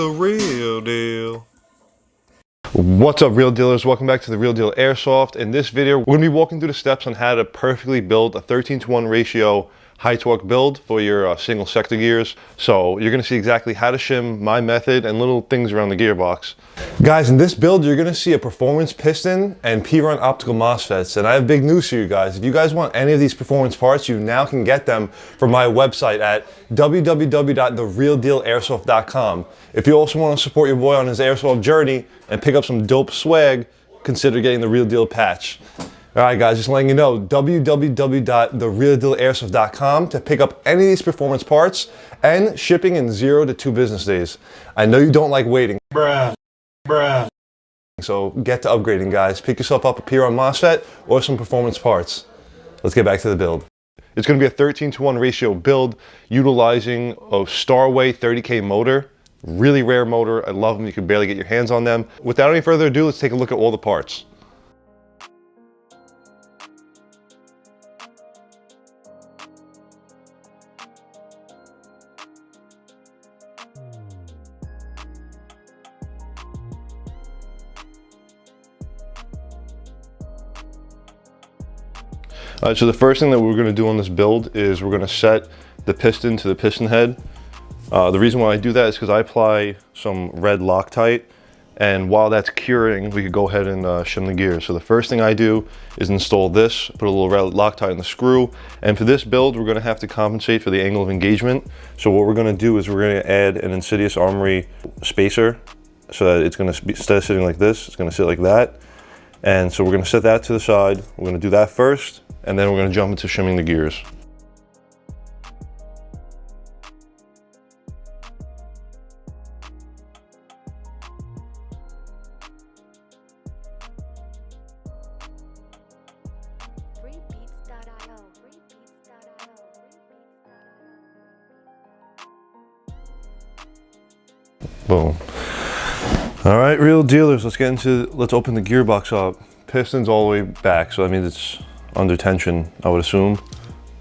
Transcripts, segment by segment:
the real deal. What's up, real dealers? Welcome back to the Real Deal Airsoft. In this video, we're going to be walking through the steps on how to perfectly build a 13:1 ratio high torque build for your single sector gears. So you're going to see exactly how to shim, my method, and little things around the gearbox. Guys, in this build, you're going to see a performance piston and Perun optical Mosfets. And I have big news for you guys. If you guys want any of these performance parts, you now can get them from my website at www.therealdealairsoft.com. If you also want to support your boy on his airsoft journey and pick up some dope swag, consider getting the Real Deal patch. All right, guys, just letting you know, www.therealdealairsoft.com to pick up any of these performance parts and shipping in 0 to 2 business days. I know you don't like waiting. Bruh. So get to upgrading, guys. Pick yourself up a Perun MOSFET or some performance parts. Let's get back to the build. It's going to be a 13:1 ratio build utilizing a Starway 30K motor. Really rare motor. I love them. You can barely get your hands on them. Without any further ado, let's take a look at all the parts. Alright, so the first thing that we're going to do on this build is we're going to set the piston to the piston head. The reason why I do that is because I apply some red Loctite, and while that's curing, we could go ahead and shim the gears. So the first thing I do is install this, put a little red Loctite in the screw, and for this build, we're going to have to compensate for the angle of engagement. So what we're going to do is we're going to add an Insidious Armory spacer, so that it's going to be, instead of sitting like this, it's going to sit like that. And so we're going to set that to the side. We're going to do that first, and then we're going to jump into shimming the gears. Boom. All right, real dealers, let's open the gearbox up. Piston's all the way back, so that means it's under tension, I would assume.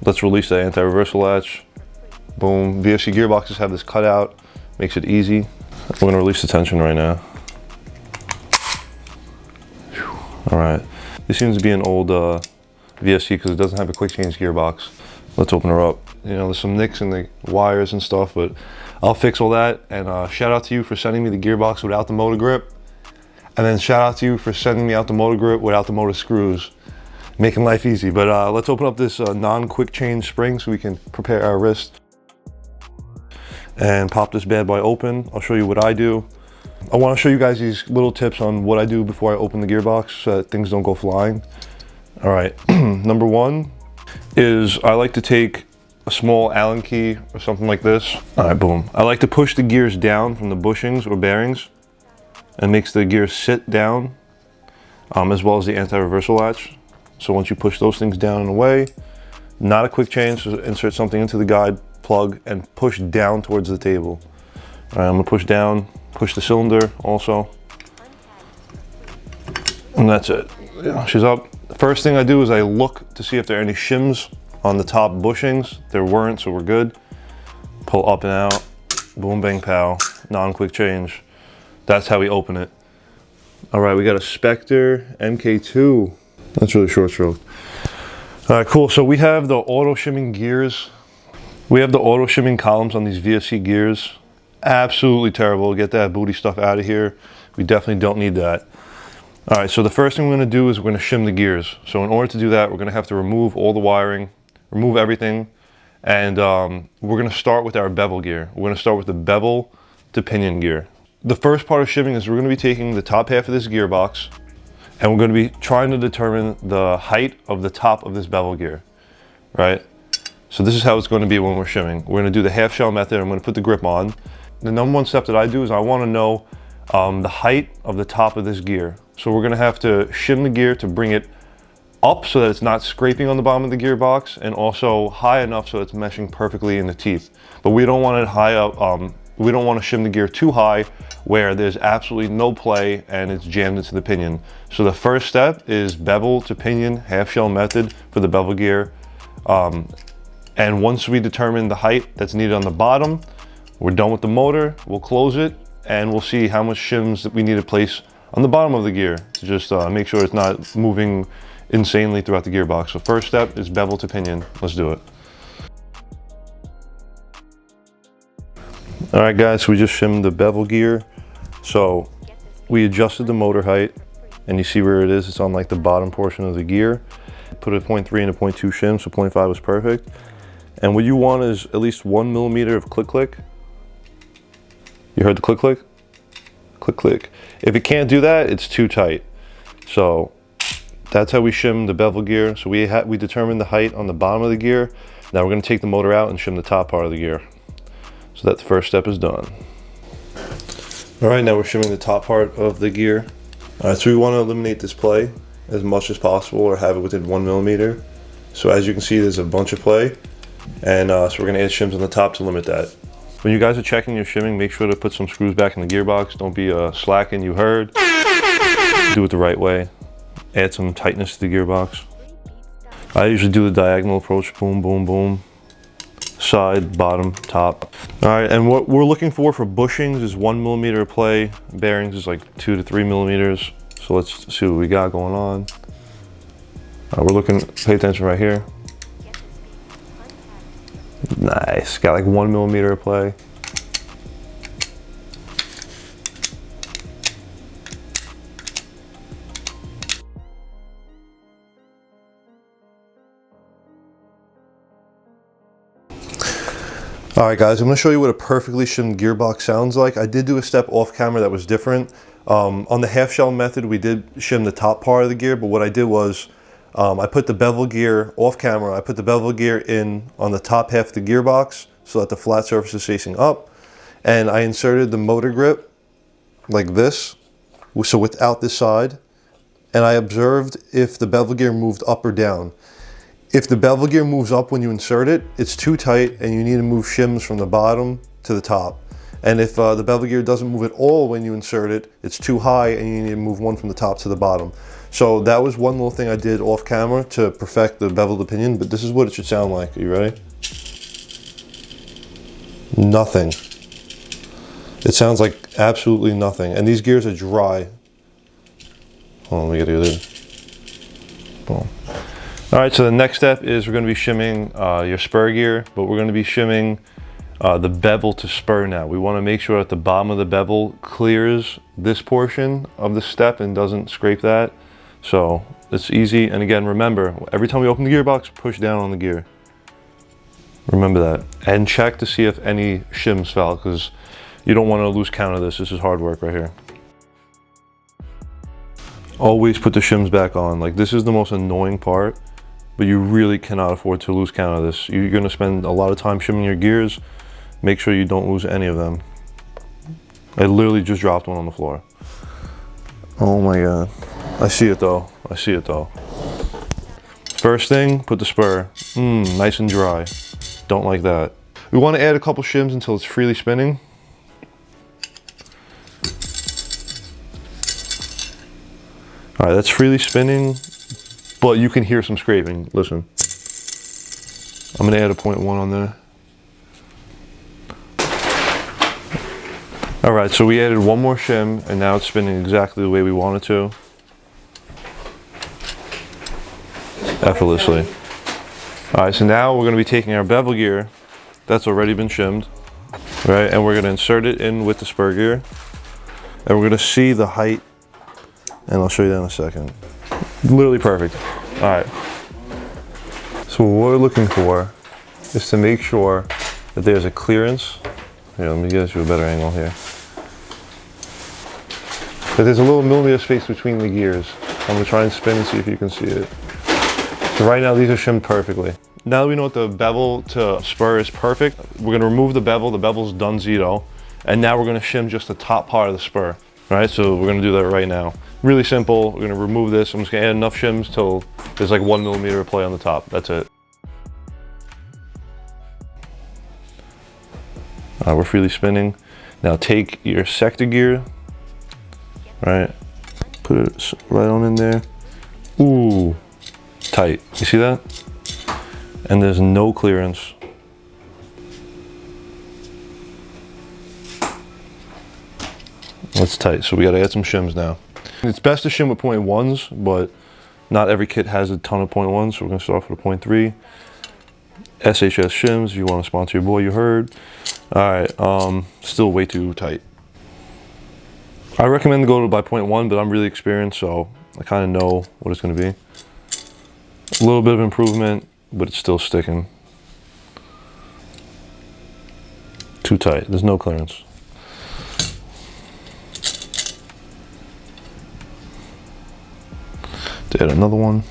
Let's release the anti-reversal latch. Boom. VFC gearboxes have this cutout, makes it easy. We're gonna release the tension right now. All right. This seems to be an old VFC because it doesn't have a quick change gearbox. Let's open her up. You know, there's some nicks in the wires and stuff, but I'll fix all that. And shout out to you for sending me the gearbox without the motor grip. And then shout out to you for sending me out the motor grip without the motor screws. Making life easy. But let's open up this non-quick change spring so we can prepare our wrist. And pop this bad boy open. I'll show you what I do. I want to show you guys these little tips on what I do before I open the gearbox so that things don't go flying. All right, number one is I like to take a small Allen key or something like this. All right, boom. I like to push the gears down from the bushings or bearings and makes the gears sit down, as well as the anti-reversal latch. So once you push those things down and away, not a quick change, so insert something into the guide plug and push down towards the table. All right, I'm gonna push down, push the cylinder also. And that's it. Yeah, she's up. The first thing I do is I look to see if there are any shims on the top bushings. There weren't, so we're good. Pull up and out, boom, bang, pow, non-quick change. That's how we open it. All right, we got a Spectre MK2. That's really short stroke. All right, cool. So we have the auto shimming gears. We have the auto shimming columns on these VFC gears. Absolutely terrible. Get that booty stuff out of here. We definitely don't need that. All right, so the first thing we're gonna do is we're gonna shim the gears. So in order to do that, we're gonna have to remove all the wiring, remove everything, and we're gonna start with our bevel gear. We're gonna start with the bevel to pinion gear. The first part of shimming is we're gonna be taking the top half of this gearbox, and we're gonna be trying to determine the height of the top of this bevel gear, right? So this is how it's gonna be when we're shimming. We're gonna do the half shell method. I'm gonna put the grip on. The number one step that I do is I wanna know the height of the top of this gear. So we're gonna have to shim the gear to bring it up so that it's not scraping on the bottom of the gearbox, and also high enough so it's meshing perfectly in the teeth. But we don't want it high up, we don't want to shim the gear too high where there's absolutely no play and it's jammed into the pinion. So the first step is bevel to pinion, half shell method for the bevel gear. And once we determine the height that's needed on the bottom, we're done with the motor, we'll close it, and we'll see how much shims that we need to place on the bottom of the gear to just make sure it's not moving insanely throughout the gearbox. So first step is bevel to pinion. Let's do it. All right guys, so we just shimmed the bevel gear. So we adjusted the motor height, and you see where it is. It's on like the bottom portion of the gear. Put a 0.3 and a 0.2 shim, so 0.5 was perfect. And what you want is at least 1 millimeter of click click. You heard the click click? Click click. If it can't do that, it's too tight. So that's how we shim the bevel gear. So we determined the height on the bottom of the gear. Now we're going to take the motor out and shim the top part of the gear. So that the first step is done. All right, now we're shimming the top part of the gear. All right, so we want to eliminate this play as much as possible, or have it within 1 millimeter. So as you can see, there's a bunch of play, and so we're going to add shims on the top to limit that. When you guys are checking your shimming, make sure to put some screws back in the gearbox. Don't be slacking, you heard. Do it the right way. Add some tightness to the gearbox. I usually do the diagonal approach, boom, boom, boom. Side, bottom, top. All right, and what we're looking for bushings is 1 millimeter of play. Bearings is like 2 to 3 millimeters. So let's see what we got going on. We're looking, pay attention right here. Nice, got like 1 millimeter of play. All right guys, I'm gonna show you what a perfectly shimmed gearbox sounds like. I did do a step off camera that was different. On the half shell method, we did shim the top part of the gear, but what I did was I put the bevel gear off camera. I put the bevel gear in on the top half of the gearbox so that the flat surface is facing up. And I inserted the motor grip like this, so without this side. And I observed if the bevel gear moved up or down. If the bevel gear moves up when you insert it, it's too tight and you need to move shims from the bottom to the top. And if the bevel gear doesn't move at all when you insert it, it's too high and you need to move one from the top to the bottom. So that was one little thing I did off camera to perfect the beveled pinion, but this is what it should sound like. Are you ready? Nothing. It sounds like absolutely nothing. And these gears are dry. Hold on, let me get it. Boom. All right, so the next step is we're going to be shimming your spur gear, but we're going to be shimming the bevel to spur now. We want to make sure that the bottom of the bevel clears this portion of the step and doesn't scrape that. So it's easy. And again, remember, every time we open the gearbox, push down on the gear. Remember that. And check to see if any shims fell, because you don't want to lose count of this. This is hard work right here. Always put the shims back on. Like, this is the most annoying part, but you really cannot afford to lose count of this. You're going to spend a lot of time shimming your gears. Make sure you don't lose any of them. I literally just dropped one on the floor. Oh my God. I see it though. I see it though. First thing, put the spur. Nice and dry. Don't like that. We want to add a couple shims until it's freely spinning. All right, that's freely spinning, but you can hear some scraping. Listen. I'm gonna add a 0.1 on there. All right, so we added one more shim, and now it's spinning exactly the way we want it to. Effortlessly. All right, so now we're gonna be taking our bevel gear that's already been shimmed, right? And we're gonna insert it in with the spur gear. And we're gonna see the height, and I'll show you that in a second. Literally perfect. All right. So what we're looking for is to make sure that there's a clearance. Here, let me get you a better angle here. That there's a little millimeter space between the gears. I'm gonna try and spin and see if you can see it. So right now these are shimmed perfectly. Now that we know what the bevel to spur is perfect, we're gonna remove the bevel. The bevel's done zero. And now we're gonna shim just the top part of the spur. Right, so we're gonna do that right now. Really simple. We're gonna remove this. I'm just gonna add enough shims till there's like 1 millimeter of play on the top. That's it. We're freely spinning. Now take your sector gear, right? Put it right on in there. Ooh, tight. You see that? And there's no clearance. It's tight, so we got to add some shims now. It's best to shim with 0.1s, but not every kit has a ton of 0.1s, so we're going to start off with a 0.3. SHS shims, you want to sponsor your boy, you heard. Alright, still way too tight. I recommend to go to by 0.1, but I'm really experienced, so I kind of know what it's going to be. A little bit of improvement, but it's still sticking. Too tight, there's no clearance. To add another one.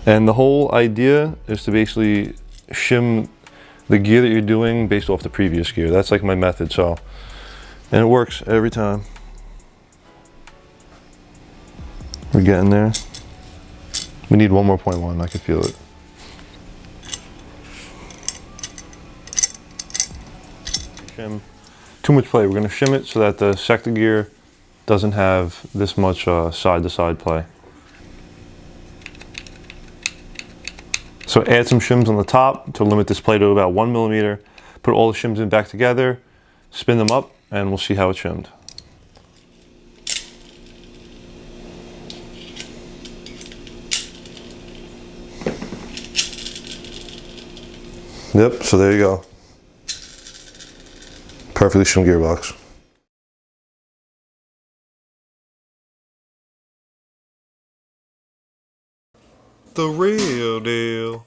And the whole idea is to basically shim the gear that you're doing based off the previous gear. That's like my method, so. And it works every time. We're getting there. We need one more 0.1, I can feel it. Shim. Too much play, we're gonna shim it so that the sector gear doesn't have this much side to side play. So add some shims on the top to limit this play to about 1 millimeter. Put all the shims in back together, spin them up, and we'll see how it's shimmed. Yep, so there you go. Perfectly shimmed gearbox. The real deal.